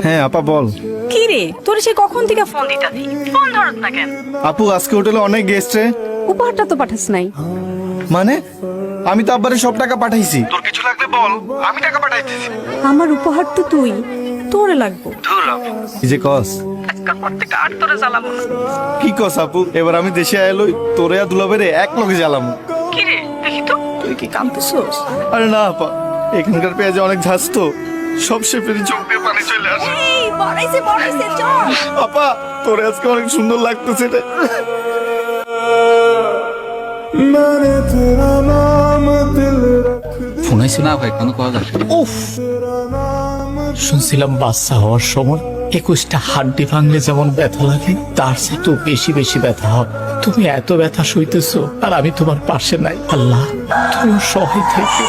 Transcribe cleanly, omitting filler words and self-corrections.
হ্যাঁ আপা বল। কি রে, তোর সে কখন থেকে ফোন দিতাছি, ফোন ধরত না কেন? আপু আজকে হোটেলে অনেক গেস্ট রে। উপহারটা তো পাঠাস নাই। মানে আমি তো আব্বারে সব টাকা পাঠাইছি। তোর কিছু লাগলে বল, আমি টাকা পাঠাইতেছি। আমার উপহার তো তুই, তোরে লাগবো। কি যে কস, আজকাল প্রত্যেকটা আর তোরে জ্বালাবো না। কি কস আপু, এবার আমি দেশে আইলই তোরে আর দুলাবেরে এক লগে জ্বালাম। কি রে দেখি তো, তুই কি কাঁদতেছস? আরে না আপা, এখানকার পেঁয়াজে অনেক ঝাঁজ তো, সব শেফের চোখ দিয়ে পানি চলে আসে। এই বড়াইছে চল। আপা তোরে আজকে অনেক সুন্দর লাগতেছে রে। ফোন আইছে না ভাই, কোনো কথা উফ, শুনছিলাম বাচ্চা হওয়ার সময় 21টা হাড্ডি ভাঙলে যেমন ব্যথা লাগে তার চেয়ে তো বেশি বেশি ব্যথা হবে। তুমি এত ব্যথা সইতেছো আর আমি তোমার পাশে নাই। আল্লাহ তুমি সহায় থেকে।